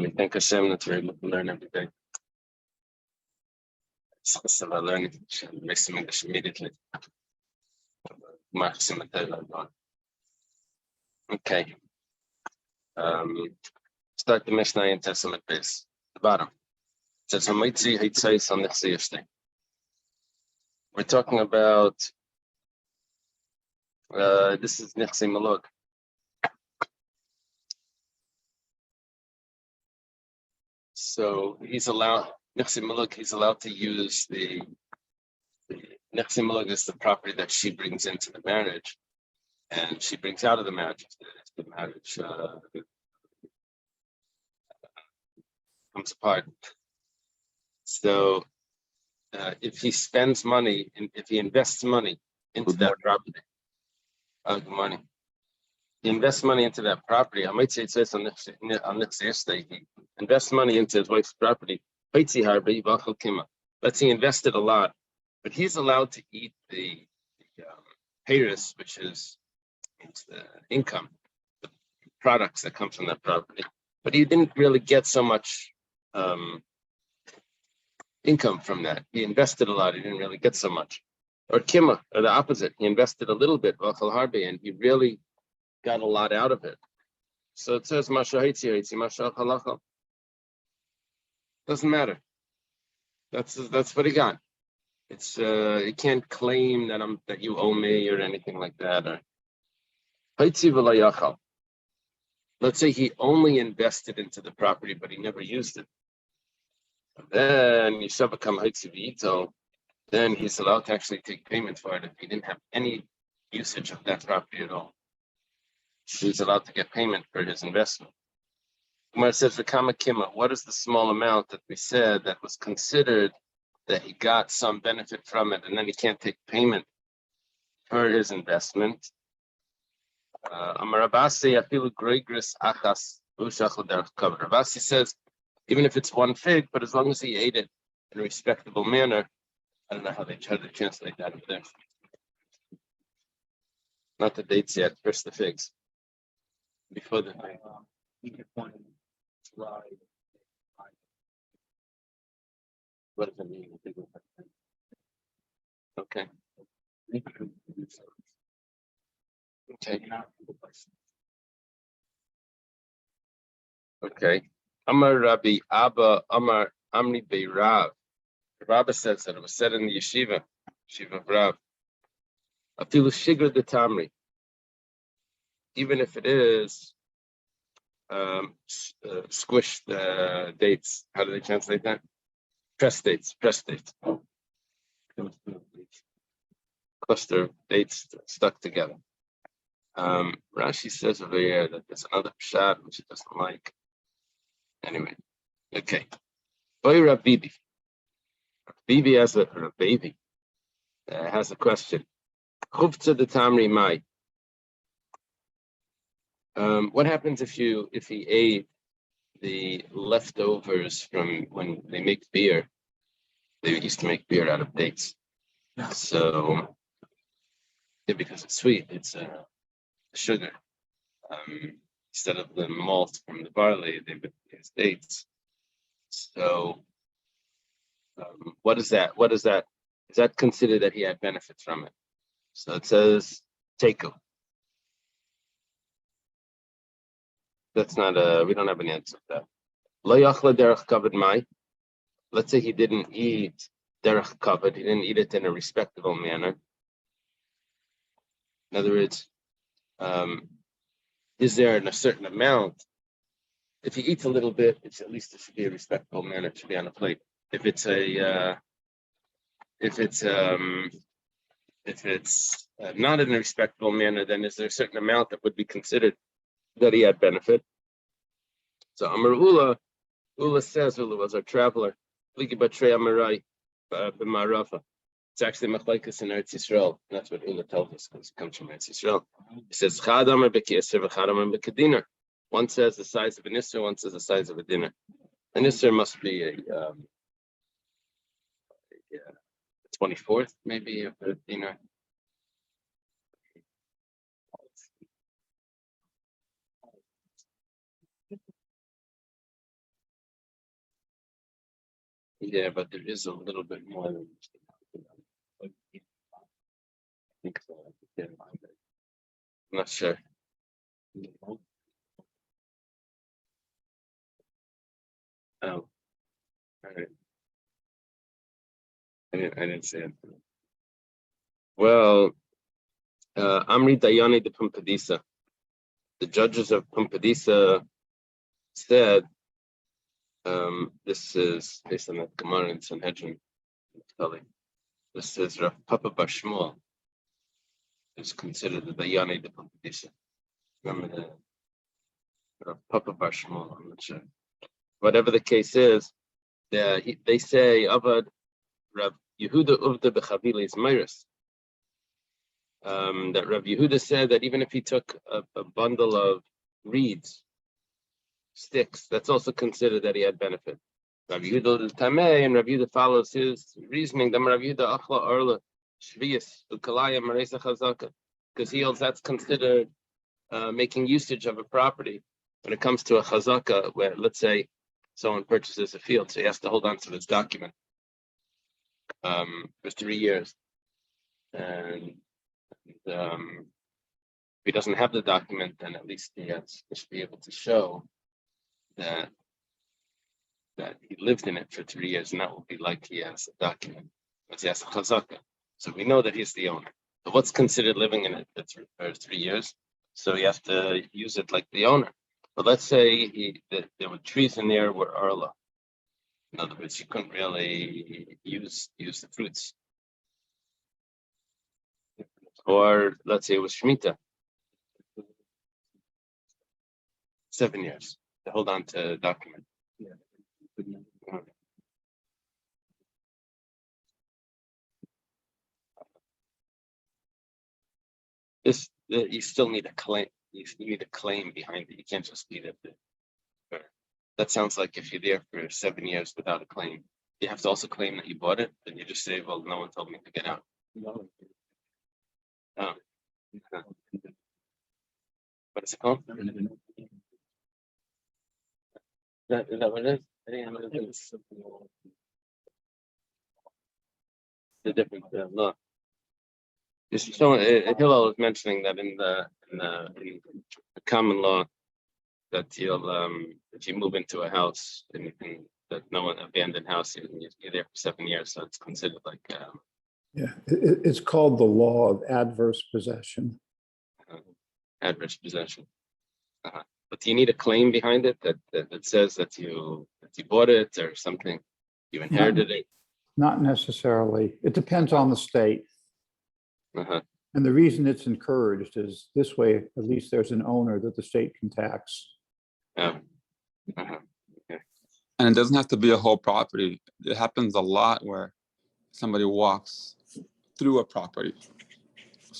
We thank Hashem that we're able to learn every day. It's about learning. Make some English immediately. Okay. Start the Mishnah in Testament base. The bottom. It says, we're talking about this is Nechse Malog. So he's allowed to use the Nechse Malog is the property that she brings into the marriage, and she brings out of the marriage. The marriage comes apart. So if he spends money, if he invests money into that property, good morning. He invests money into that property. I might say it says on next yesterday, he invests money into his wife's property. Let's say he invested a lot, but he's allowed to eat the payers, which is the income, the products that come from that property. But he didn't really get so much income from that. He invested a lot. He didn't really get so much. Or kima, or the opposite. He invested a little bit, and he really got a lot out of it. So it says doesn't matter. That's what he got. It's you can't claim that you owe me or anything like that. Or let's say he only invested into the property, but he never used it. Then then he's allowed to actually take payment for it if he didn't have any usage of that property at all. He's allowed to get payment for his investment. Umar says, what is the small amount that we said that was considered that he got some benefit from it, and then he can't take payment for his investment? Rabasi says, even if it's one fig, but as long as he ate it in a respectable manner. I don't know how they try to translate that over there. Not the dates yet, first the figs. Before the what does it mean? Okay. Okay. Amar Rabbi Abba Amar Amri Beirav. Rabbi says that it was said in the yeshiva of Rav. Afilu shigur de tamri. Even if it is squished dates. How do they translate that? Pressed dates. Cluster of dates stuck together. Rashi says over here that there's another pshat which he doesn't like. Anyway, okay. Boy Rabbi. Bibi has a baby. Has a question. Chuvtza de tamri mai. What happens if he ate the leftovers from when they make beer? They used to make beer out of dates. So because it's sweet, it's sugar. Instead of the malt from the barley, they would use dates. So what is that? Is that considered that he had benefits from it? So it says teku. That's not we don't have an answer to that. Lo yachla derech kavod mai. Let's say he didn't eat derech kavod. He didn't eat it in a respectable manner. In other words, is there in a certain amount? If he eats a little bit, it's at least it should be a respectable manner. It should be on a plate. If it's not in a respectable manner, then is there a certain amount that would be considered that he had benefit? So Amar Ula says, Ula was our traveler. It's actually machlekes in Eretz Yisrael. That's what Ula tells us because it comes from Eretz Yisrael. He says, Chad Amar b'k'eser v'chad Amar b'k'dinar. One says the size of an isser, one says the size of a dinner. An isser must be a 24th, maybe, of a dinar. Yeah, but there is a little bit more than I think so. Yeah, I'm not sure. Oh, all right. I didn't say it. Well, Amri Dayani de Pumpadisa. The judges of Pumpadisa said, this is based on the Gemara in Sanhedrin. This is Rav Papa Bar Shmuel, who's considered the Dayani de Pumpadisa. Remember the Rav Papa Bar Shmuel? I'm not sure. Whatever the case is, they say Avad Rav Yehuda Uvda Bechavilis Myris. That Rav Yehuda said that even if he took a bundle of reeds, sticks, that's also considered that he had benefit. Rav Yehuda Tameh, and Rav Yehuda follows his reasoning. Rav Yehuda Achla Arla Shvius Ukalaya Maresa Chazaka, because he holds that's considered making usage of a property when it comes to a chazaka, where let's say someone purchases a field, so he has to hold on to this document for 3 years, and if he doesn't have the document, then at least he should be able to show that he lived in it for 3 years, and that will be like he has a document, but he has a chazaka. So we know that he's the owner. But what's considered living in it for 3 years? So he has to use it like the owner. But let's say there were trees in there were arla. In other words, you couldn't really use the fruits. Or let's say it was Shemitah. 7 years to hold on to a document. You still need a claim. You need a claim behind it. You can't just leave it there. That sounds like if you're there for 7 years without a claim, you have to also claim that you bought it. Then you just say, "Well, no one told me to get out." Oh, what is it called? Is that what it is? I think it's the different law. Hillel is mentioning that in the common law that if you move into a house and that no one abandoned house, you're there for 7 years, so it's considered like it's called the law of adverse possession. Adverse possession. But do you need a claim behind it that says that you bought it or something? You inherited it? Not necessarily. It depends on the state. And the reason it's encouraged is this way, at least there's an owner that the state can tax. Okay. And it doesn't have to be a whole property. It happens a lot where somebody walks through a property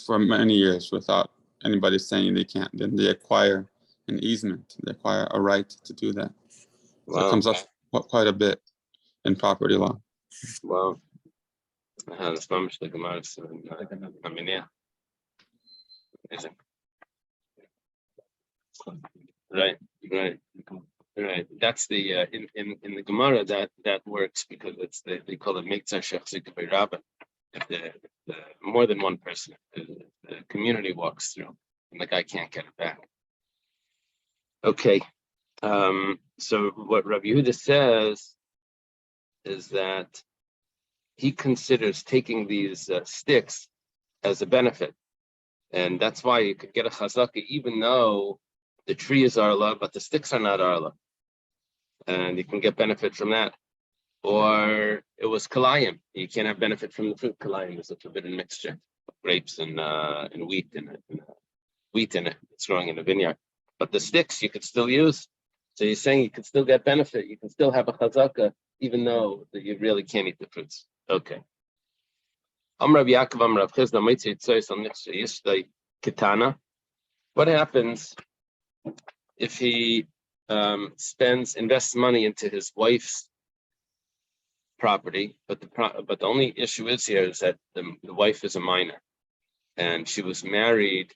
for many years without anybody saying they can't. Then they acquire an easement. They acquire a right to do that. Wow. So it comes up quite a bit in property law. Wow. That's the Gemara. I mean, yeah. Amazing. Right. That's the in the Gemara that works because they call it Miktzah Shechzik Beirabah. If the more than one person, the community walks through, and the guy can't get it back. Okay. So what Rabbi Yehuda says is that he considers taking these sticks as a benefit, and that's why you could get a chazaka even though the tree is arla, but the sticks are not arla, and you can get benefit from that. Or it was kalayim, you can't have benefit from the fruit. Kalayim is a forbidden mixture of grapes and wheat in it. Wheat in it, it's growing in a vineyard. But the sticks you could still use. So you're saying you can still get benefit. You can still have a chazaka, even though that you really can't eat the fruits. Okay. What happens if he invests money into his wife's property, but the only issue here is that the wife is a minor, and she was married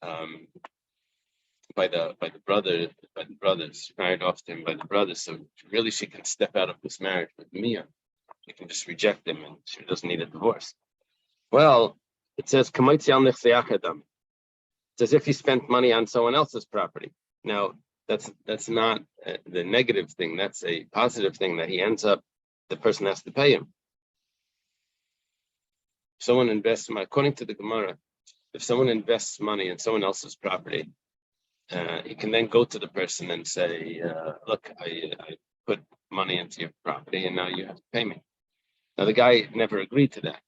by by the brothers, married off to him by the brothers. So really, she can step out of this marriage with Mia. She can just reject him, and she doesn't need a divorce. Well, it says it's as if he spent money on someone else's property. Now, that's not the negative thing. That's a positive thing that he ends up. The person has to pay him. Someone invests money, according to the Gemara. If someone invests money in someone else's property, he can then go to the person and say, "Look, I put money into your property, and now you have to pay me." Now, the guy never agreed to that,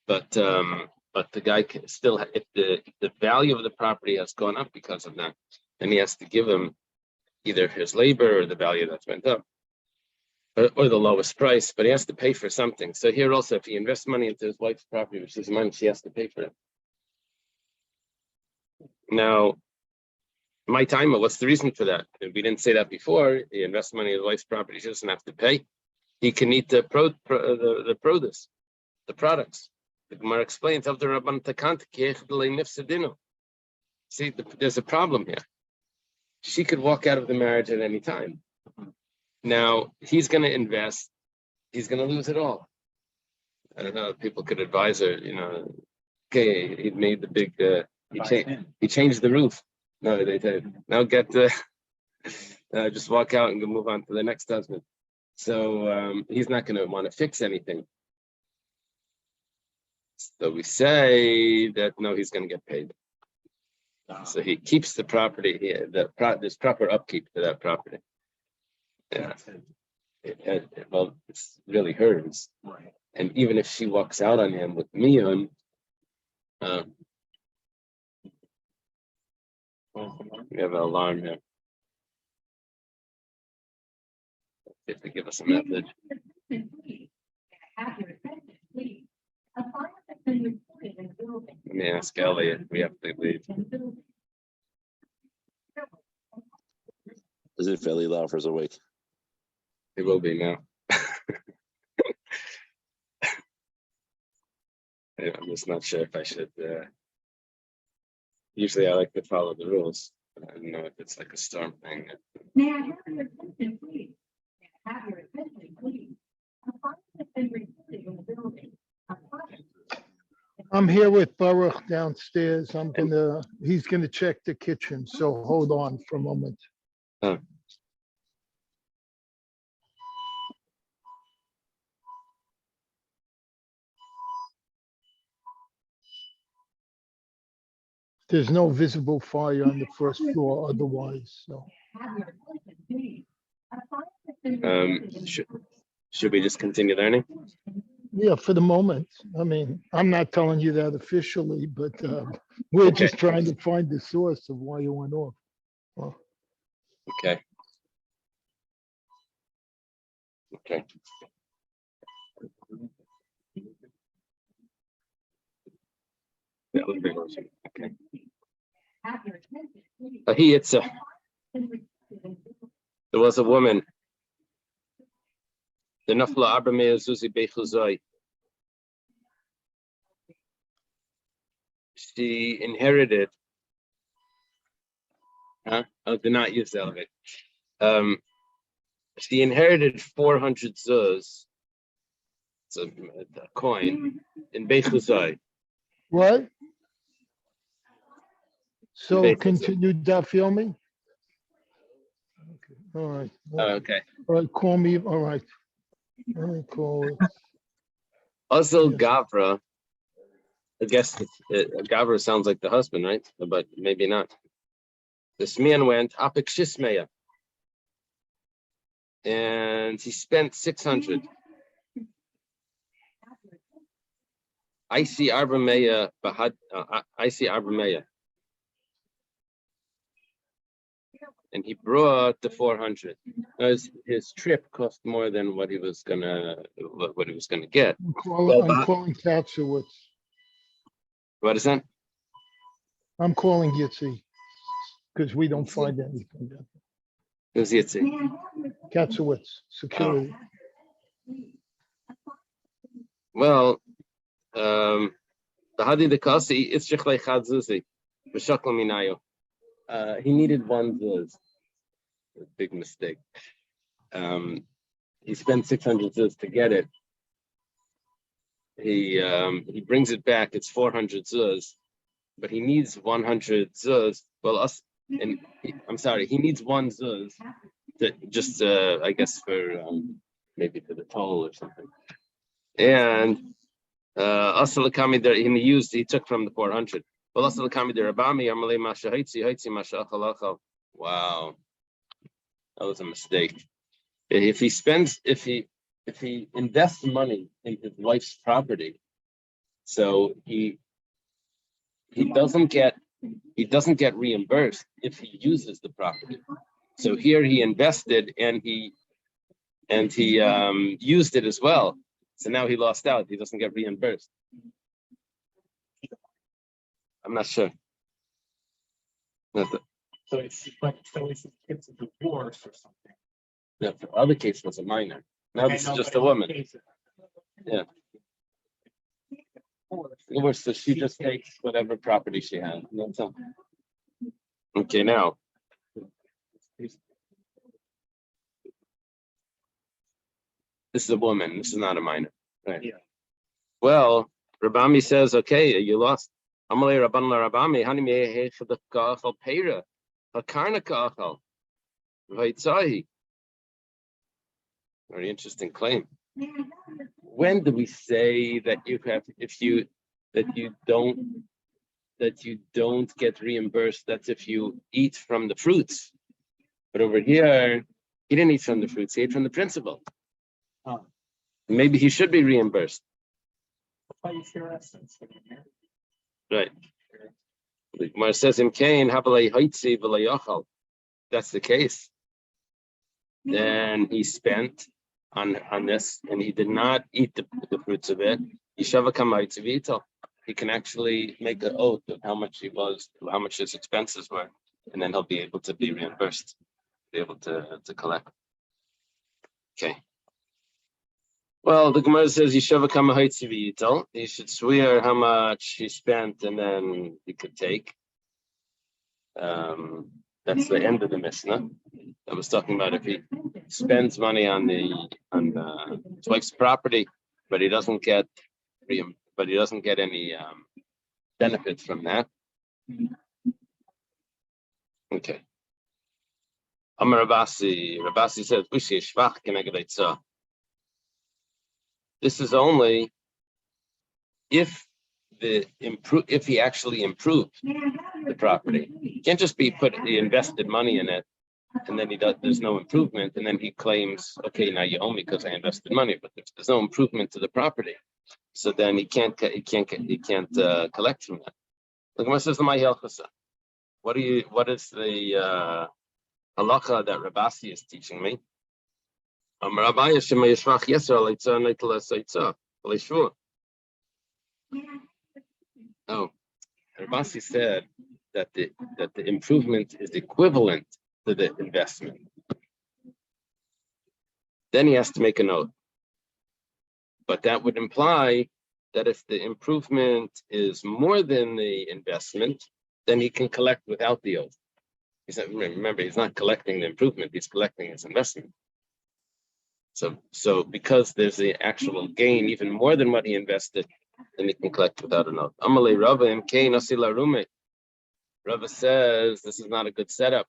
but the guy can still, if the value of the property has gone up because of that, then he has to give him either his labor or the value that's went up, or the lowest price. But he has to pay for something. So here also, if he invests money into his wife's property, which is mine, she has to pay for it. Now, my timer, what's the reason for that? If we didn't say that before. He invests money in his wife's property, he doesn't have to pay. He can eat the produce, the products. The Gemara explains, see, there's a problem here. She could walk out of the marriage at any time. Now, he's going to invest. He's going to lose it all. I don't know, people could advise her, okay, he made the big, he changed the roof. No, they did. Now get just walk out and go move on to the next husband. So he's not going to want to fix anything. So we say that no, he's going to get paid. So he keeps the property. There's proper upkeep to that property. Yeah. Well, it's really hers. Right. And even if she walks out on him with Miyun, we have an alarm here. If they give us a message. Let me ask Elliot. We have to leave. Is it fairly loud for us awake? It will be now. I'm just not sure if I should. Usually I like to follow the rules. I don't know if it's like a storm thing. May I have your attention, please? May I have your attention, please? A fire has been reported in the building. I'm here with Baruch downstairs. He's gonna check the kitchen, so hold on for a moment. Oh. There's no visible fire on the first floor otherwise, so. Have your attention, please. A fire has been reported in the Should we just continue learning? Yeah, for the moment. I mean, I'm not telling you that officially, but we're just trying to find the source of why you went off. Well, Okay. Okay. Okay. Have your attention, please. There was a woman. The Nafla Abramea Zuzi Bechuzai. She inherited. Oh, did not use the elevator. She inherited 400 zuz. It's a coin in Bechuzai. what? So Basically. continue Daf Yomi? Okay, all right. Okay. All right, call me, all right. Let me call it. Also, Yes. Gavra. I guess Gavra sounds like the husband, right? But maybe not. This man went Apik Shismeya, and he spent 600. I see Arbameya Bahad. I see Arbameya, and he brought the 400. His trip cost more than what he was gonna get. I'm calling Katsowitz. What is that? I'm calling Yitzi, because we don't find anything. Who's Yitzi? Katsowitz, security. Well, the Hadi the Kasi, it's Shechlei Chad Zuzi, B'Shakla Minayo. he needed one zuz. A big mistake. He spent 600 zuz to get it. He brings it back. It's 400 zuz, but he needs 100 zuz. Well, I'm sorry. He needs one zuz to just, I guess, for maybe for the toll or something. And Asalakami there, he took from the 400. Well, Asalakami there, Rabami Amalei Masha Haitzi Masha Achalachal. Wow, that was a mistake. If he invests money in his wife's property, so he doesn't get reimbursed if he uses the property. So here he invested and he used it as well. So now he lost out. He doesn't get reimbursed. I'm not sure. So it's a divorce or something. The other case was a minor. Now this is just a woman. Yeah. So she just takes whatever property she has. That's all. Okay, now. This is a woman. This is not a minor. Right. Yeah. Well, Rabami says, okay, you lost. Amalei Rabban la Rabami, Hanimi Hechadakachal Peira, Hakarnakachal, Vaitzahi. Very interesting claim. When do we say that you don't get reimbursed? That's if you eat from the fruits. But over here, he didn't eat from the fruits, he ate from the principal. Maybe he should be reimbursed. Right. The Gemara says in Cain, that's the case. Then he spent on this, and he did not eat the fruits of it. He can actually make an oath of how much how much his expenses were, and then he'll be able to be reimbursed, be able to collect. Okay. Well, the Gemara says he should swear how much he spent, and then he could take. That's the end of the Mishnah. I was talking about if he spends money on his wife's property, but he doesn't get any benefits from that. Okay. Amar Rabasi says, this is only if he actually improved the property. It can't just be he invested money in it, and then there's no improvement, and then he claims, okay, now you owe me because I invested money, but there's no improvement to the property, so then he can't collect from that. The Gemara says, what is the halacha that Rabasi is teaching me? Oh, Rabasi said that the improvement is equivalent to the investment. Then he has to make an oath. But that would imply that if the improvement is more than the investment, then he can collect without the oath. Remember, he's not collecting the improvement, he's collecting his investment. So because there's the actual gain, even more than what he invested, then he can collect without an oath. Amalei Rava Mk Nasila Rume. Rava says this is not a good setup.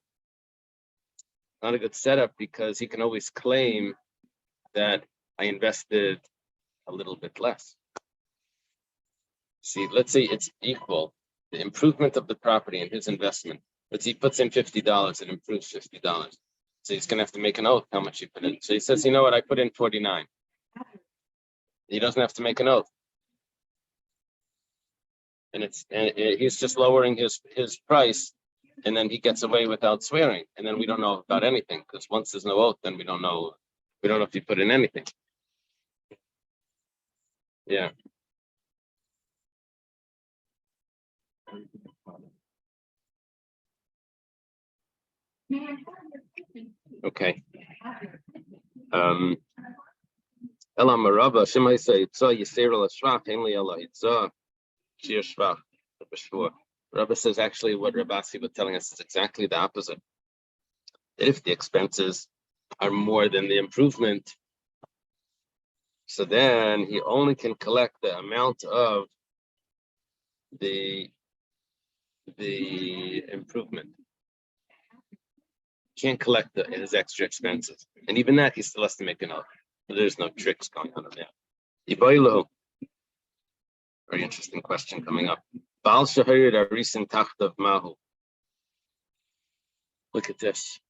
Not a good setup because he can always claim that I invested a little bit less. See, let's say it's equal. The improvement of the property and his investment. Let's say he puts in $50, it improves $50. So he's going to have to make an oath how much he put in. So he says, you know what, I put in 49. He doesn't have to make an oath. And he's just lowering his price, and then he gets away without swearing. And then we don't know about anything, because once there's no oath, then we don't know if he put in anything. Yeah. Okay. Ela Marava, Shemai say, Yisera Lashvach, Henley Ela Hitzah, Shir Shvach, Bashvur. Rabbi says actually what Rabasi was telling us is exactly the opposite. That if the expenses are more than the improvement, so then he only can collect the amount of the improvement. Can't collect his extra expenses, and even that he still has to make an offer. There's no tricks going on in there. Iboilo. Very interesting question coming up. Baal Shahir Arisin Tachtav Mahu. Look at this.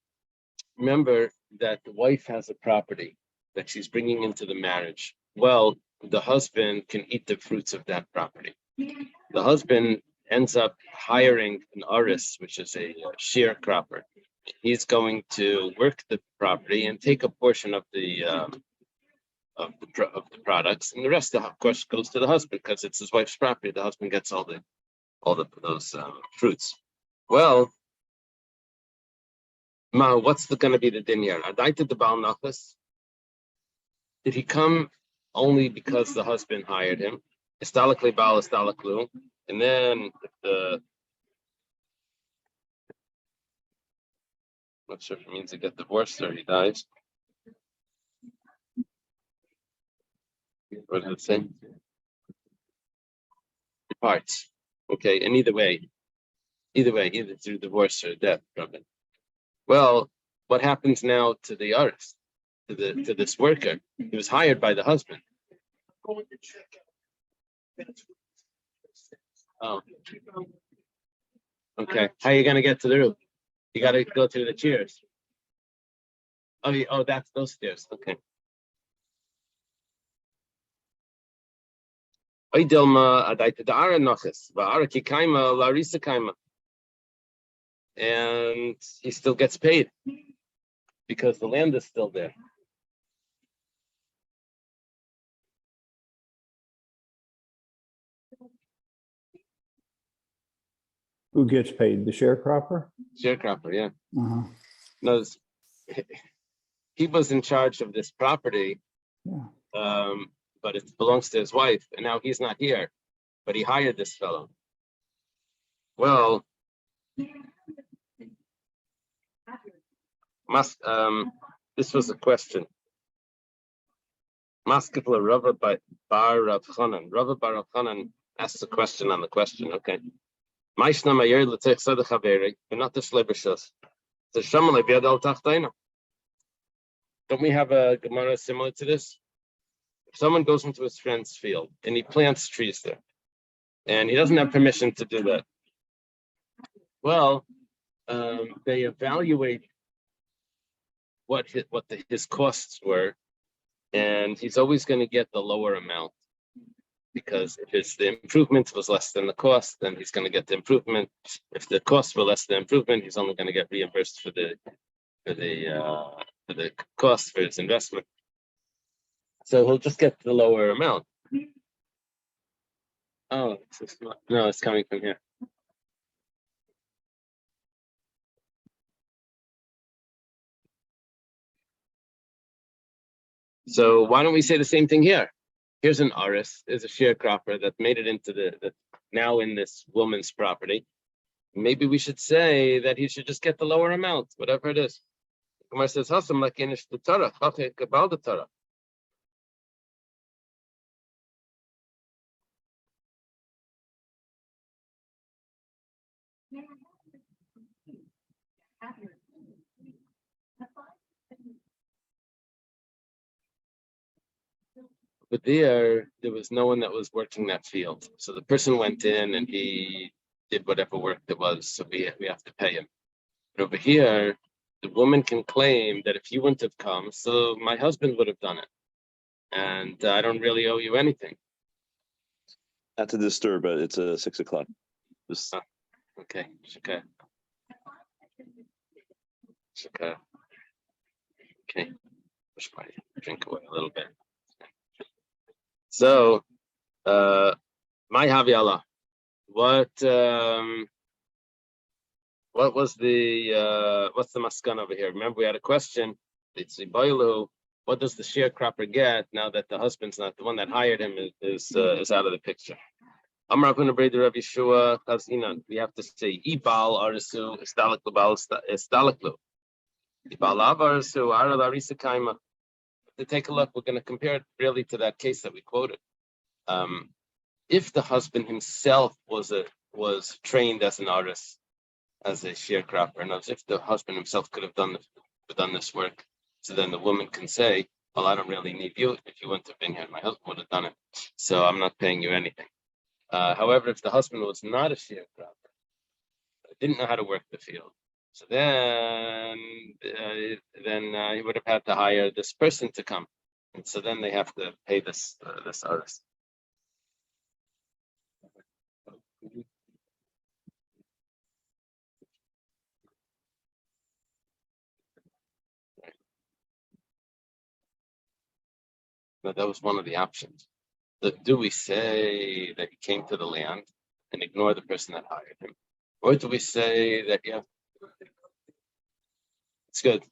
Remember that the wife has a property that she's bringing into the marriage. Well, the husband can eat the fruits of that property. The husband ends up hiring an aris, which is a sharecropper. He's going to work the property and take a portion of the products, and the rest, of course, goes to the husband because it's his wife's property. The husband gets all those fruits. Well, Ma, what's going to be the din here? Adaita the Baal Nachas. Did he come only because the husband hired him? Istalakli Baal Istalaklu, and then not sure if it means to get divorced or he dies. What did it say? Departs. Okay, and either way, either through divorce or death, probably. Well, what happens now to the artist, to this worker? He was hired by the husband. Oh. Okay. How are you gonna get to the roof? You gotta go through the chairs. Oh, that's those stairs. Okay. And he still gets paid because the land is still there. Who gets paid? The sharecropper? Sharecropper, yeah. Uh-huh. No, he was in charge of this property, Yeah. but it belongs to his wife, and now he's not here, but he hired this fellow. Well, this was a question. Maskefla Rava Bar Rav Chanan. Rava Bar Rav Chanan asks a question on the question. Okay. Don't we have a Gemara similar to this? If someone goes into his friend's field and he plants trees there, and he doesn't have permission to do that, well, they evaluate what his costs were, and he's always going to get the lower amount, because if the improvement was less than the cost, then he's going to get the improvement. If the costs were less than the improvement, he's only going to get reimbursed for the cost for his investment. So he'll just get the lower amount. Oh, no, it's coming from here. So why don't we say the same thing here? Here's an aris, there's a sharecropper that made it into the now in this woman's property. Maybe we should say that he should just get the lower amount, whatever it is. Kumar says, "Hasam like inish the Torah, about the Torah." But there was no one that was working that field. So the person went in and he did whatever work there was. So we have to pay him. But over here, the woman can claim that if you wouldn't have come, so my husband would have done it. And I don't really owe you anything. Not to disturb, but it's 6 o'clock. Just Okay. Okay. Push my drink away a little bit. So, my Haviala, what was what's the maskan over here? Remember, we had a question. It's Iboilu. What does the sharecropper get now that the husband's not the one that hired him is out of the picture? Amar Rabbeinu Breder Rav Yeshua Chazinan. We have to say Ibal Arisu Istalak Labal Istalaklu. Ibal Av Arisu Ara Larisa Kaima. To take a look, we're going to compare it really to that case that we quoted. If the husband himself was trained as an artist, as a sharecropper, and as if the husband himself could have done this work, so then the woman can say, "Well, I don't really need you. If you wouldn't have been here, my husband would have done it. So I'm not paying you anything." However, if the husband was not a sharecropper, didn't know how to work the field, so then he would have had to hire this person to come, and so then they have to pay this artist. But that was one of the options. Do we say that he came to the land and ignore the person that hired him, or do we say that it's good,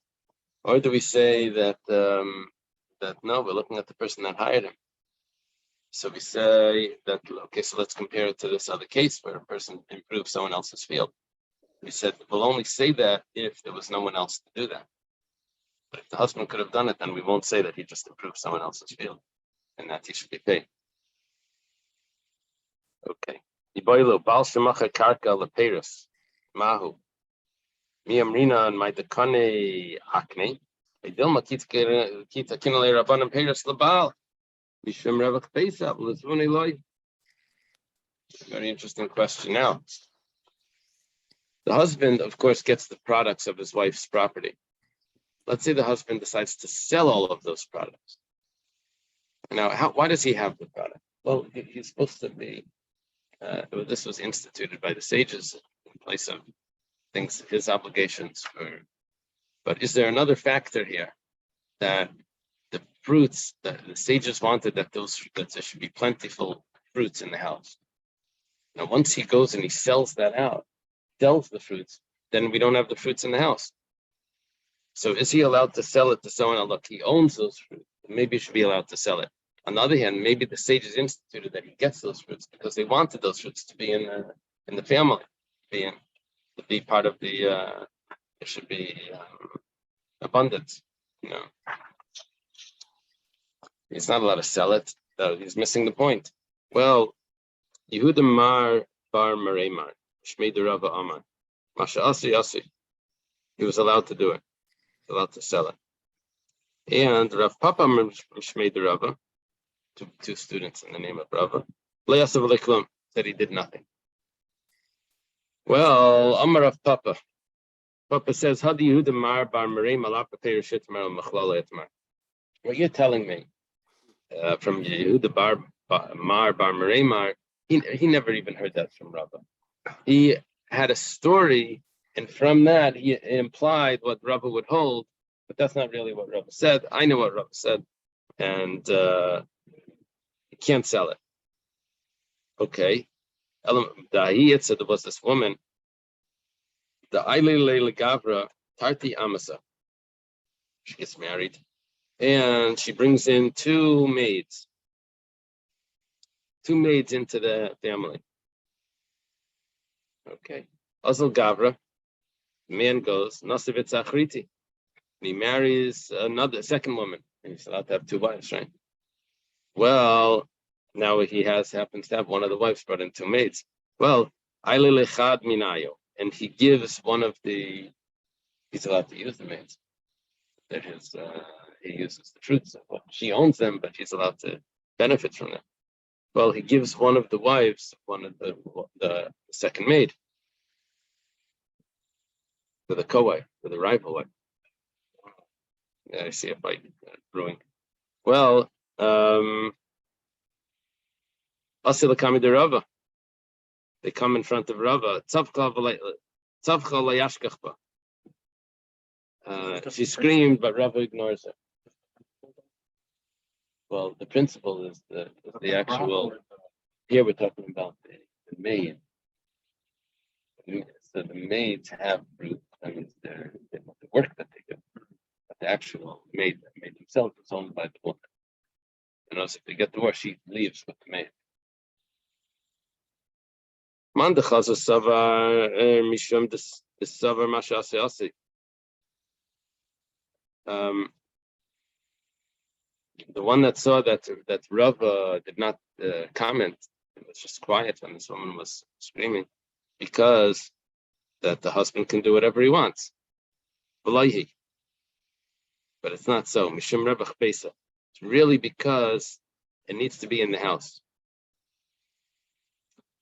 or do we say that that no, we're looking at the person that hired him? So we say that, okay, so let's compare it to this other case where a person improved someone else's field. We said we'll only say that if there was no one else to do that. But if the husband could have done it, then we won't say that he just improved someone else's field and that he should be paid. Okay. Iboilo Bal Shemacha Karka Leperis Mahu. Miamrina and my Dekane Akne. Idilma Kita Kinale Rabban and Peris Labal. Very interesting question. Now, the husband, of course, gets the products of his wife's property. Let's say the husband decides to sell all of those products. Now, why does he have the product? Well, he's supposed to be. This was instituted by the sages in place of things, his obligations for. But is there another factor here that the fruits that the sages wanted that there should be plentiful fruits in the house? Now, once he goes and he sells the fruits, then we don't have the fruits in the house. So is he allowed to sell it to someone else? Look, he owns those fruits. Maybe he should be allowed to sell it. On the other hand, maybe the sages instituted that he gets those fruits because they wanted those fruits to be in the family, to be part of the. There should be abundance. He's not allowed to sell it. He's missing the point. Well, Yehuda Mar Bar Maremar, Shmei Rava Amar, Masha Asi Asi. He was allowed to do it. Allowed to sell it. And Rav Papa Shmei Rava, two students in the name of Rava, Le'asav Leklum, said he did nothing. Well, Amar Rav Papa. Papa says, Hadi Yehuda Mar Bar Maremar Malapa Perishit Mar Machlala Etmar. What you're telling me from Yehuda Mar Bar Maremar, he never even heard that from Rava. He had a story, and from that he implied what Rava would hold, but that's not really what Rava said. I know what Rava said, and he can't sell it. Okay. Dahi said there was this woman, the Ailele Gavra Tarti Amasa. She gets married, and she brings in two maids into the family. Okay. Azal Gavra, the man goes, Nasivit Zachriti. And he marries a second woman. And he's allowed to have two wives, right? Well, now he happens to have one of the wives brought in two maids. Well, Ailelechad Minayo. And he gives he's allowed to use the maids. That is, he uses the fruits of what she owns them, but he's allowed to benefit from them. Well, he gives one of the wives, one of the second maid, to the co-wife, to the rival wife. I see a fight brewing. Well, Asilakami de Rava. They come in front of Rava. She screamed, but Rava ignores her. Well, the principle is the actual. Here we're talking about the maid. So the maids have fruit. That means the work that they do. But the actual maid themselves is owned by the woman. If they get divorced, she leaves with the maid. Man de chaza savar mishum de savar mashasi. The one that saw that Rav did not comment, it was just quiet when this woman was screaming, because that the husband can do whatever he wants. But it's not so. Mishum rebach besa. It's really because it needs to be in the house.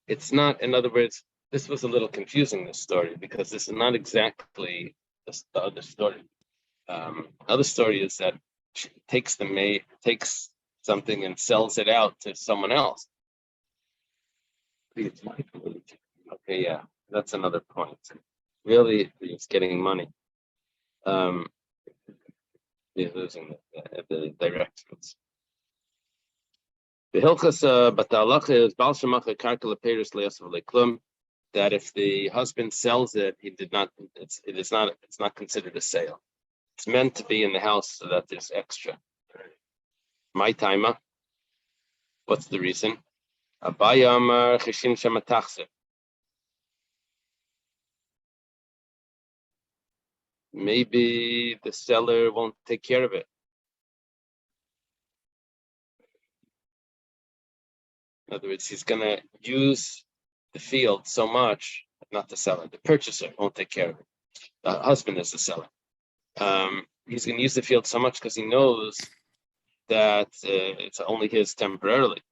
It's not, in other words, this was a little confusing, this story, because this is not exactly the other story. Other story is that she takes something and sells it out to someone else. Okay, yeah, that's another point. Really, he's getting money. He's losing the directions. The hilchas batalacha is bal shemacha karka leperis le'asav le'klum. That if the husband sells it, it's not considered a sale. It's meant to be in the house so that there's extra. My timer. What's the reason? Abaya amar cheshin shematachse. Maybe the seller won't take care of it. In other words, he's going to use the field so much, not the seller, the purchaser won't take care of it. The husband is the seller. He's going to use the field so much because he knows that it's only his temporarily.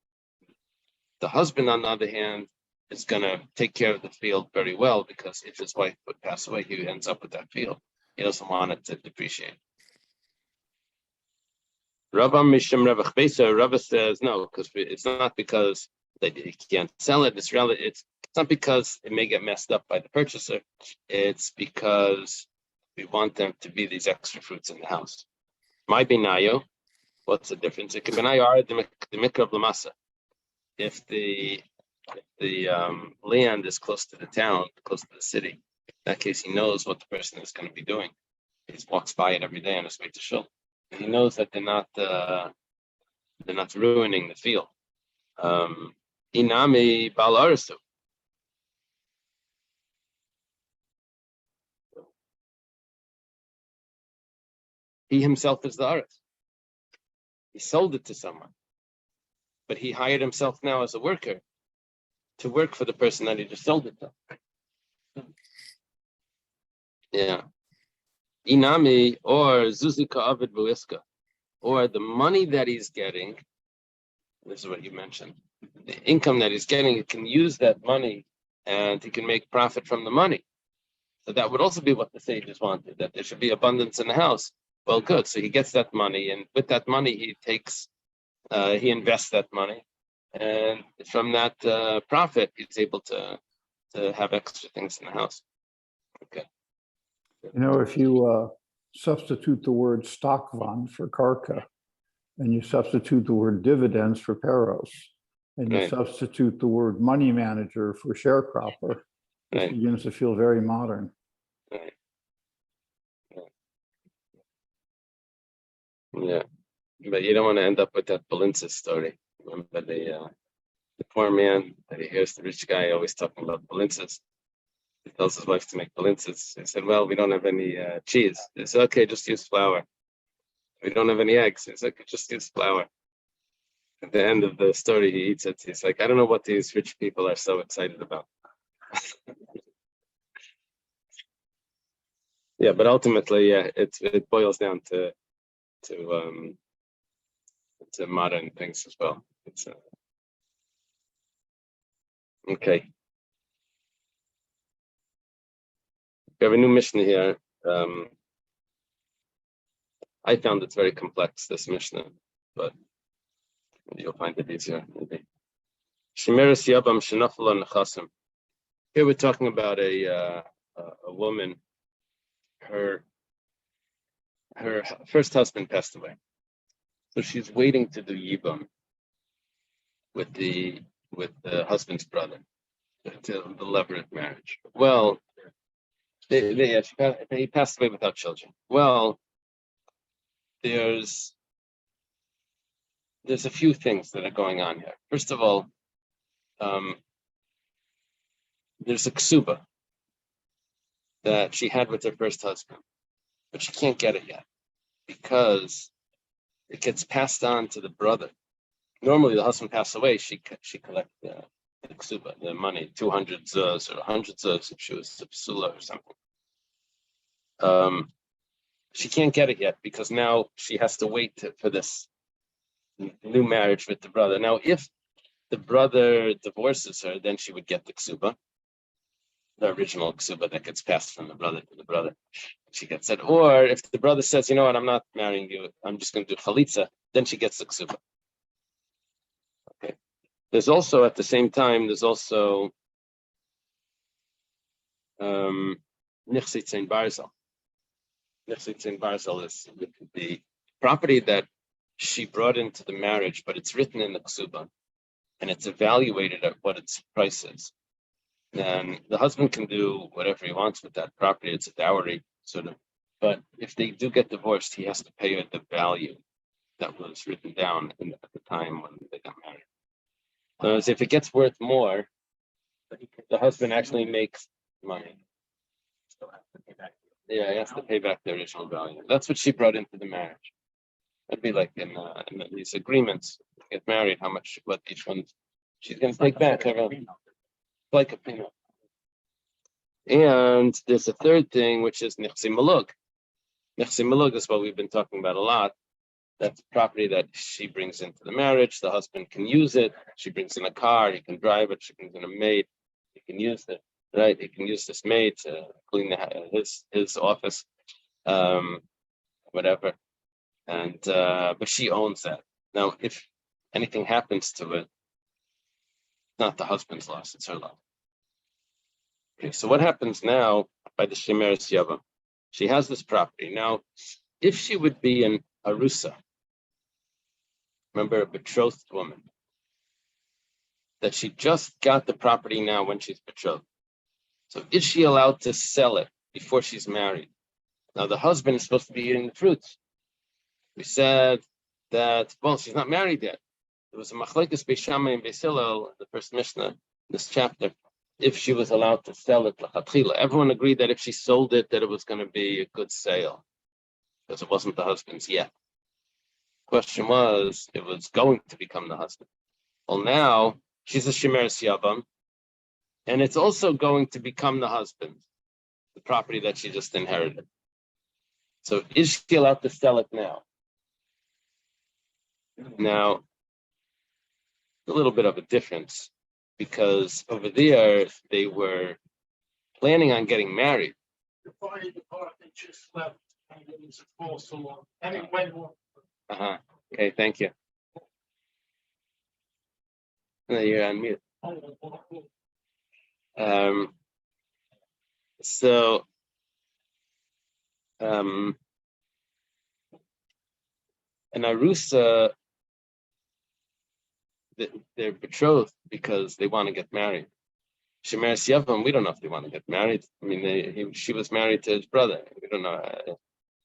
The husband, on the other hand, is going to take care of the field very well, because if his wife would pass away, he ends up with that field. He doesn't want it to depreciate. Rabba Mishim Rebach Besa, Rabba says no, because it's not because he can't sell it. It's not because it may get messed up by the purchaser. It's because we want them to be these extra fruits in the house. My binayo, what's the difference? It can binayo the mikra of lamasa. If the land is close to the town, close to the city, in that case he knows what the person is going to be doing. He walks by it every day on his way to shul. And he knows that they're not ruining the field. Inami balarisu. He himself is the aris. He sold it to someone, but he hired himself now as a worker to work for the person that he just sold it to. Yeah. Inami or Zuzika Avid Buiska, or the money that he's getting. This is what you mentioned. The income that he's getting, he can use that money and he can make profit from the money. So that would also be what the sages wanted, that there should be abundance in the house. Well, good. So he gets that money, and with that money, he invests that money, and from that profit, he's able to have extra things in the house. Okay. If you substitute the word stockvan for karka, and you substitute the word dividends for peros, and you substitute the word money manager for sharecropper, it begins to feel very modern. Right. Yeah, but you don't want to end up with that Balinsis story. Remember the poor man that he hears the rich guy always talking about Balinsis. He tells his wife to make Balinsis. He said, well, we don't have any cheese. He said, okay, just use flour. We don't have any eggs. He said, okay, just use flour. At the end of the story, he eats it. He's like, I don't know what these rich people are so excited about. Yeah, but ultimately, yeah, it boils down to modern things as well. It's okay. We have a new Mishnah here. I found it very complex, this Mishnah, but you'll find it easier maybe. Shemeres Yabam Shenafala Nechasim. Here we're talking about a woman. Her first husband passed away, so she's waiting to do Yibam with the husband's brother, to the levirate marriage. Well, he passed away without children. Well, there's a few things that are going on here. First of all, there's a ksuba that she had with her first husband, but she can't get it yet because it gets passed on to the brother. Normally, the husband passed away, she collects the ksuba, the money, 200 zuz or 100 zuz if she was a psula or something. She can't get it yet because now she has to wait for this new marriage with the brother. Now, if the brother divorces her, then she would get the ksuba, the original ksuba that gets passed from the brother to the brother. She gets it. Or if the brother says, you know what, I'm not marrying you, I'm just going to do chalitza, then she gets the ksuba. Okay. There's also, at the same time, there's also nichsitzein barzel. Nichsitzein barzel is the property that she brought into the marriage, but it's written in the ksuba, and it's evaluated at what its price is. And the husband can do whatever he wants with that property. It's a dowry, sort of. But if they do get divorced, he has to pay her the value that was written down at the time when they got married. Whereas if it gets worth more, the husband actually makes money. Yeah, he has to pay back the original value. That's what she brought into the marriage. It'd be like in these agreements, get married, how much, what each one she's going to take back. Like a prenup. And there's a third thing, which is nichsi malug. Nichsi malug is what we've been talking about a lot. That's property that she brings into the marriage. The husband can use it. She brings in a car. He can drive it. She brings in a maid. He can use it. Right? He can use this maid to clean his office, whatever. And but she owns that. Now, if anything happens to it, it's not the husband's loss; it's her loss. Okay, so what happens now by the Shemeres Yavam? She has this property. Now, if she would be an Arusa, remember a betrothed woman, that she just got the property now when she's betrothed. So is she allowed to sell it before she's married? Now, the husband is supposed to be eating the fruits. We said that, well, she's not married yet. There was a machlekes Beis Shammai and Beis Hillel, the first Mishnah, this chapter, if she was allowed to sell it l'chatchila. Everyone agreed that if she sold it, that it was going to be a good sale, because it wasn't the husband's yet. Question was, it was going to become the husband. Well, now she's a Shemeres Yavam, and it's also going to become the husband, the property that she just inherited. So is she allowed to sell it now? Now, a little bit of a difference, because over there they were planning on getting married. The part that just left, and it was a false alarm, and it went off. Okay, thank you. No, you're on mute. So an Arusa, they're betrothed because they want to get married. Shemeres Yavam, we don't know if they want to get married. I mean, she was married to his brother. We don't know.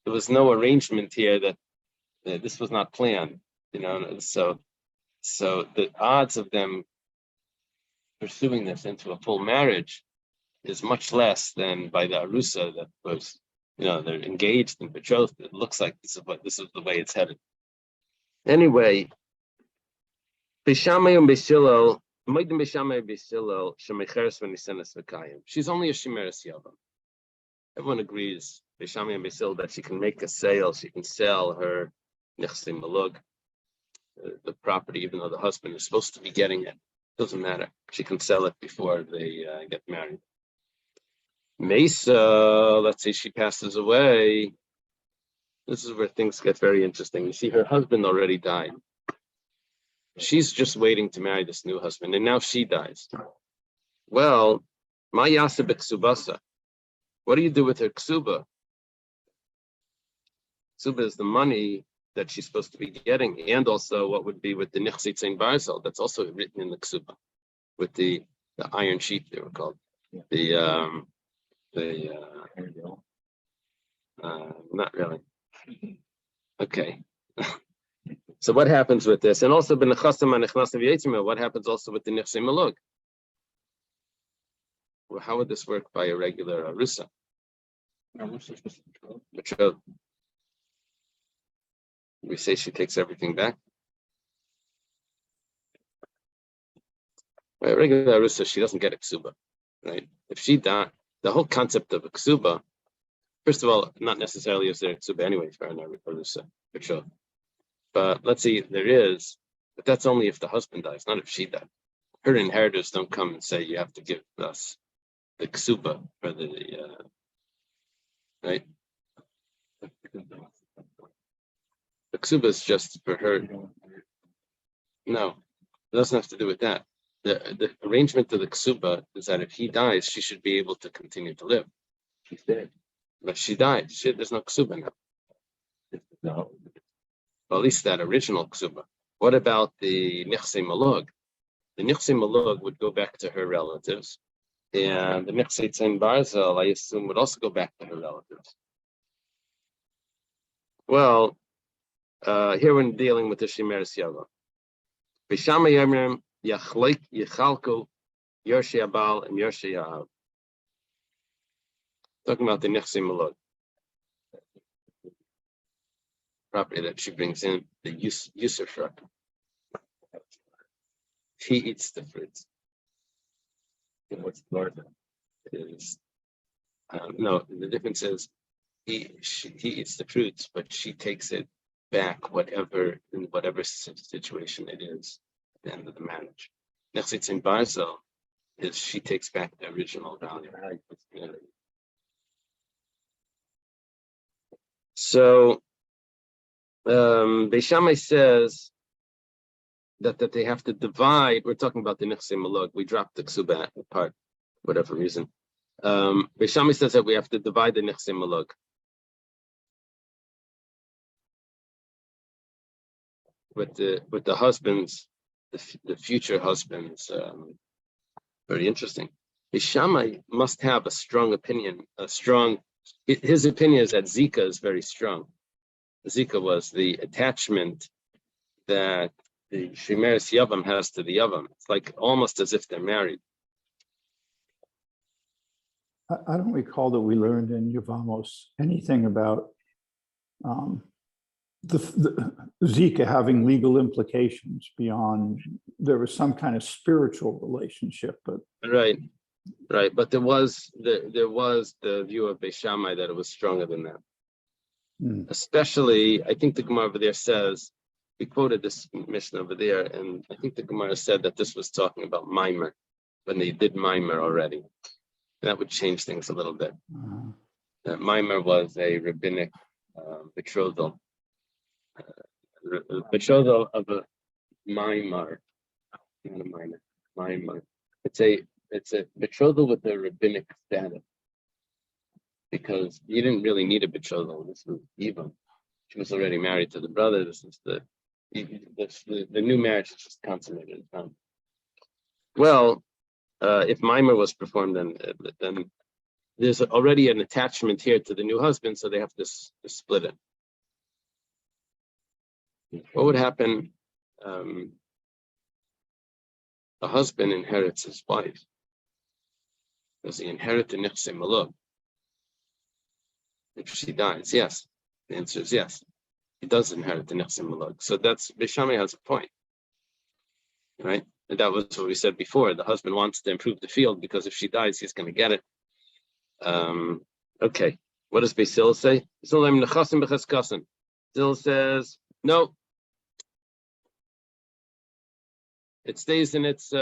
There was no arrangement here that this was not planned, So the odds of them pursuing this into a full marriage is much less than by the Arusa that was, they're engaged and betrothed. It looks like this is the way it's headed. Anyway, she's only a Shemeres Yavam. Everyone agrees, Beis Shammai and Beis Hillel, that she can make a sale. She can sell her nichsi malug, the property, even though the husband is supposed to be getting it. Doesn't matter. She can sell it before they get married. Mesa, let's say she passes away. This is where things get very interesting. You see, her husband already died. She's just waiting to marry this new husband, and now she dies. Well, ma yasa b'ksubasa. What do you do with her ksuba? Ksuba is the money that she's supposed to be getting, and also what would be with the nichsitzein barzel. That's also written in the ksuba, with the iron sheet, they were called. Not really. Okay. So what happens with this? And also, what happens also with the nichsei malug? how would this work by a regular arusa? Betrothed. We say she takes everything back. By a regular arusa, she doesn't get a ksuba, right? If she died, the whole concept of a ksuba, first of all, not necessarily is there a ksuba anyway for an arusa, betrothed. But let's say there is, but that's only if the husband dies, not if she died. Her inheritors don't come and say you have to give us the ksuba for the right. The ksuba is just for her. No, it doesn't have to do with that. The arrangement of the ksuba is that if he dies, she should be able to continue to live. She's dead, but she died. There's no ksuba now. No. Well, at least that original ksuba. What about the nichse malug? The nichse malug would go back to her relatives, and the nichse tzen barzel, I assume, would also go back to her relatives. Well, here we're dealing with the Shemeres Yavam. B'shama Yemrim Yachlik Yichalku Yershi Abal and Yershi Yahav. Talking about the nichse malug, property that she brings in, the usurper. He eats the fruits. And what's larger is no. The difference is he eats the fruits, but she takes it back, in whatever situation it is at the end of the marriage. Next, it's in Barzel, is she takes back the original value. So Beis Shammai says that they have to divide. We're talking about the nichse malug. We dropped the ksuba part, whatever reason. Beis Shammai says that we have to divide the nichse malug. With the husbands, the future husbands. Very interesting. Beis Shammai must have a strong opinion. His opinion is that Zika is very strong. Zika was the attachment that the Shemeres Yavam has to the Yavam. It's like almost as if they're married. I don't recall that we learned in Yevamos anything about the Zika having legal implications beyond, there was some kind of spiritual relationship, but Right. But there was the view of Beis Shammai that it was stronger than that. Especially, I think the Gemara over there says, we quoted this mission over there, and I think the Gemara said that this was talking about Mimer, when they did Mimer already. That would change things a little bit. Mimer was a rabbinic betrothal. Betrothal of a Mimer, not a minor, Mimer. It's a betrothal with a rabbinic status, because you didn't really need a betrothal. This was Eva. She was already married to the brother. This is the new marriage is just consummated. Well, if Mimer was performed, then there's already an attachment here to the new husband, so they have to split it. What would happen? A husband inherits his wife. Does he inherit the nichse malug? If she dies, yes. The answer is yes. He does inherit the nichse malug. So that's, Beis Shammai has a point, right? And that was what we said before. The husband wants to improve the field because if she dies, he's going to get it. Okay. What does Beis Hillel say? Hillel says, no. It stays in its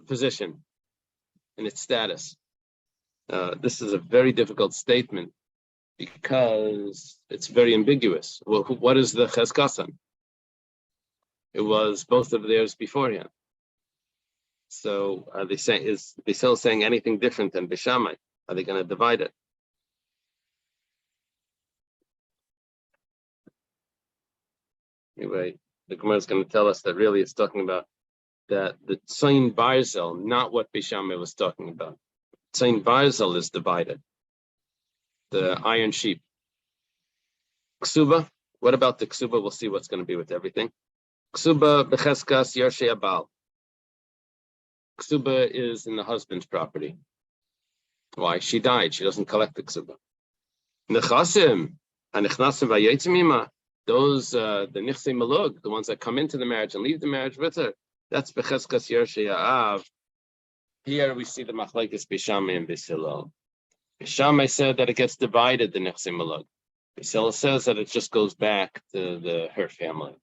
position, in its status. This is a very difficult statement because it's very ambiguous. Well, what is the cheskasan? It was both of theirs beforehand. So are they saying, is Beis Hillel saying anything different than Beis Shammai? Are they going to divide it? Anyway, the Gemara is going to tell us that really it's talking about that the Tzayin Barzel, not what Beis Shammai was talking about. Tzayin Barzel is divided. The iron sheep. Ksuba, what about the Ksuba? We'll see what's going to be with everything. Ksuba b'cheskas Yershei Abal. Ksuba is in the husband's property. Why? She died. She doesn't collect the ksuba. Nechasim, hanichnasim vayetzim those the nichsei malug, the ones that come into the marriage and leave the marriage with her. That's becheskas yershei ha'av. Here we see the machlekes Beishamai and Beis Hillel. Beishamai said that it gets divided, the nichsei malug. Beis Hillel says that it just goes back to her family.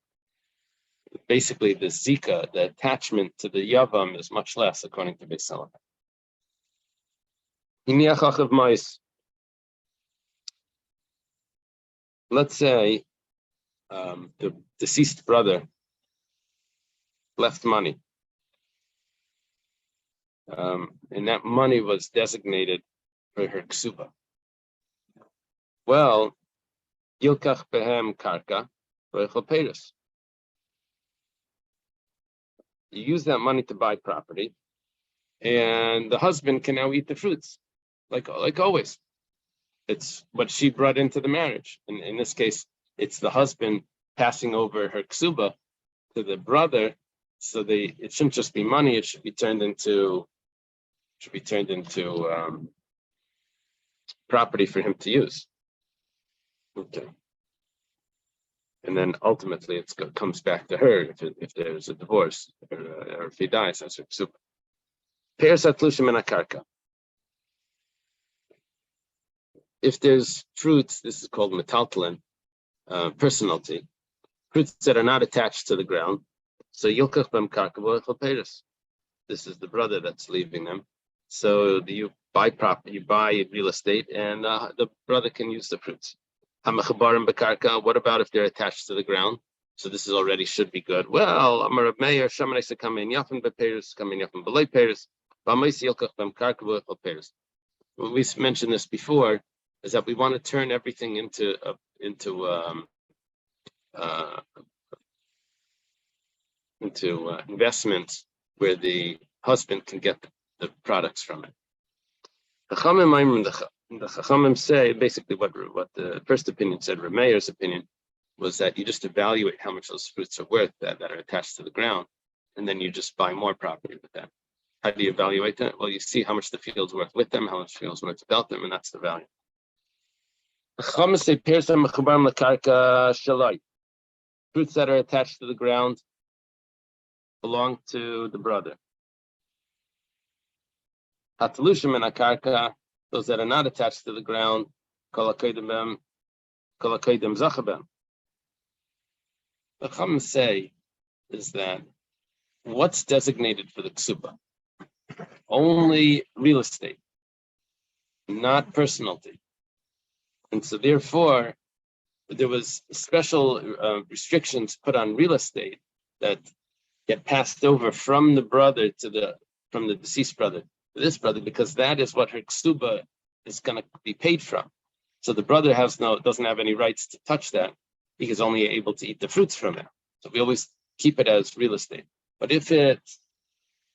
Basically, the zika, the attachment to the yavam, is much less, according to Beis Hillel. Let's say the deceased brother left money, and that money was designated for her ksuba. Well, yilkach behem karka v'echol peiros. You use that money to buy property, and the husband can now eat the fruits, like always. It's what she brought into the marriage. And in this case, it's the husband passing over her ksuba to the brother. So it shouldn't just be money; it should be turned into property for him to use. Okay. And then ultimately, it comes back to her if there's a divorce or if he dies as her ksuba. Pe'ers hatlushim min hakarka. If there's fruits, this is called metaltalin, personality, fruits that are not attached to the ground. So yilkach bem karka v'echol peiros. This is the brother that's leaving them. So you buy property, you buy real estate, and the brother can use the fruits. Hamachabarim bekarka. What about if they're attached to the ground? So this is already should be good. Well, Amar Reb Meir, Shamanai said come in yafin bepeiros, come in yafin belay peiros. V'amais yilkach bem karka v'echol peiros. We mentioned this before. Is that we want to turn everything into investments where the husband can get the products from it. The Chachamim say basically what the first opinion said. Reb Meir's opinion was that you just evaluate how much those fruits are worth that are attached to the ground, and then you just buy more property with that. How do you evaluate that? Well, you see how much the field's worth with them, how much the field's worth without them, and that's the value. Fruits that are attached to the ground belong to the brother. Those that are not attached to the ground, the Chachamim say is that what's designated for the ksuba? Only real estate, not personality. And so therefore, there was special restrictions put on real estate that get passed over from the brother from the deceased brother to this brother, because that is what her ksuba is going to be paid from. So the brother doesn't have any rights to touch that. He is only able to eat the fruits from it. So we always keep it as real estate. But if it's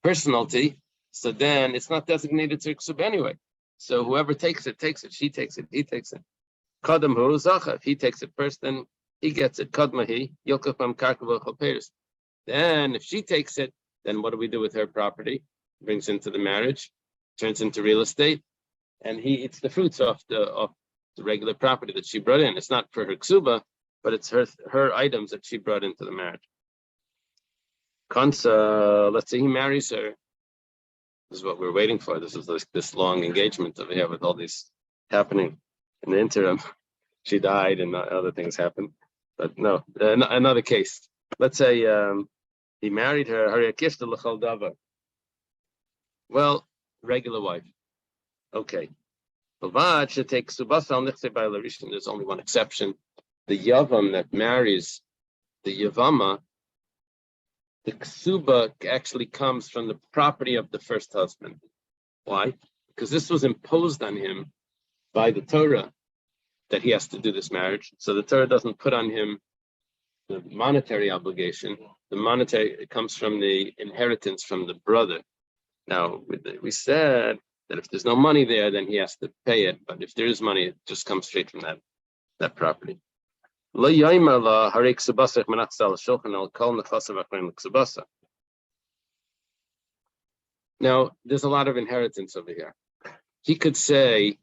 personality, so then it's not designated to ksuba anyway. So whoever takes it, she takes it, he takes it. Kadam hu zacha. If he takes it first, then he gets it. Kadmahi yilkach bem karka v'echol peiros. Then if she takes it, then what do we do with her property? Brings into the marriage, turns into real estate, and he eats the fruits off the regular property that she brought in. It's not for her ksuba, but it's her items that she brought into the marriage. Kansa, let's say he marries her. This is what we're waiting for. This is this long engagement that we have with all these happening. In the interim, she died and other things happened. But no, another case. Let's say he married her. Well, regular wife. Okay. There's only one exception. The yavam that marries the yavama, the ksuba actually comes from the property of the first husband. Why? Because this was imposed on him by the Torah that he has to do this marriage. So the Torah doesn't put on him the monetary obligation. The monetary, it comes from the inheritance from the brother. Now, we said that if there's no money there, then he has to pay it. But if there is money, it just comes straight from that property. Now, there's a lot of inheritance over here. he could say,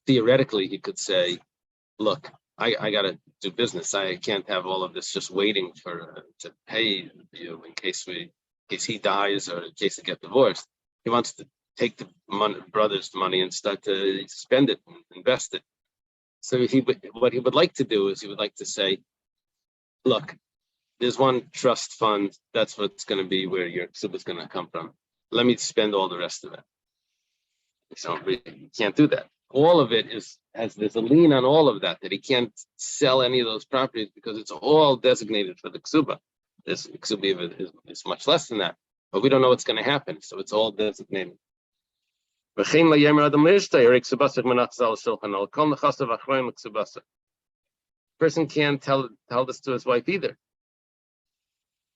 theoretically, he could say, look, I got to do business. I can't have all of this just waiting for to pay you in case he dies or in case they get divorced. He wants to take the brother's money and start to spend it and invest it. So what he would like to do is he would like to say, look, there's one trust fund. That's what's going to be where your ksuba is going to come from. Let me spend all the rest of it. So you can't do that. All of it there's a lien on all of that he can't sell any of those properties because it's all designated for the ksuba. This ksuba is much less than that, but we don't know what's going to happen, so it's all designated. Person can't tell this to his wife either.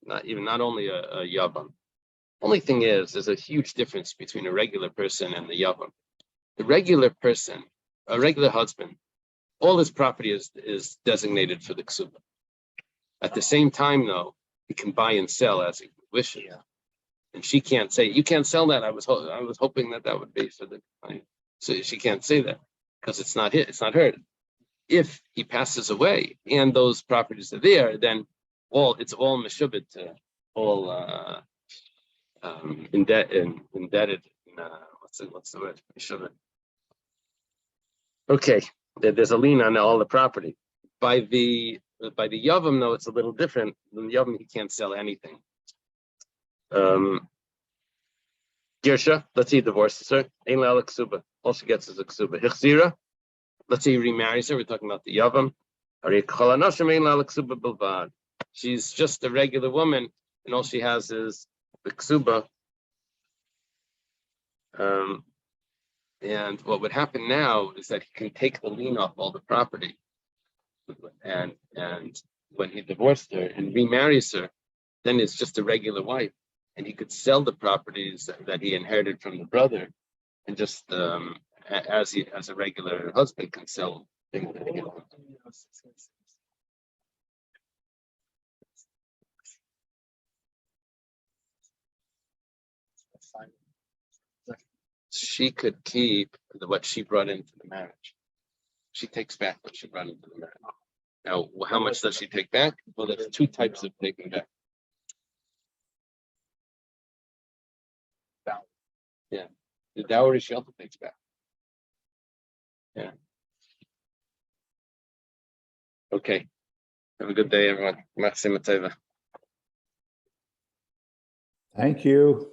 Not only a yavam. Only thing is, there's a huge difference between a regular person and the yavam. The regular person, a regular husband, all his property is designated for the ksuba. At the same time, though, he can buy and sell as he wishes. Yeah. And she can't say, you can't sell that. I was hoping that would be for the client. So she can't say that because it's not her. If he passes away and those properties are there, then it's all meshubed to all indebted. What's the word? Meshubed. Okay, there's a lien on all the property. By the yavam, though, it's a little different. In the yavam, he can't sell anything. Girsha, let's say he divorces her. Ein la ksuba. All she gets is a ksuba. Hichzira, let's say he remarries her. We're talking about the yavam. She's just a regular woman, and all she has is the ksuba. And what would happen now is that he can take the lien off all the property, and when he divorced her and remarries her, then it's just a regular wife, and he could sell the properties that he inherited from the brother, and just as a regular husband can sell things that he gets. She could keep what she brought into the marriage. She takes back what she brought into the marriage. Now, how much does she take back? Well, there's two types of taking back. Yeah, the dowry she also takes back. Yeah. Okay. Have a good day, everyone. Merci, Mateva. Thank you.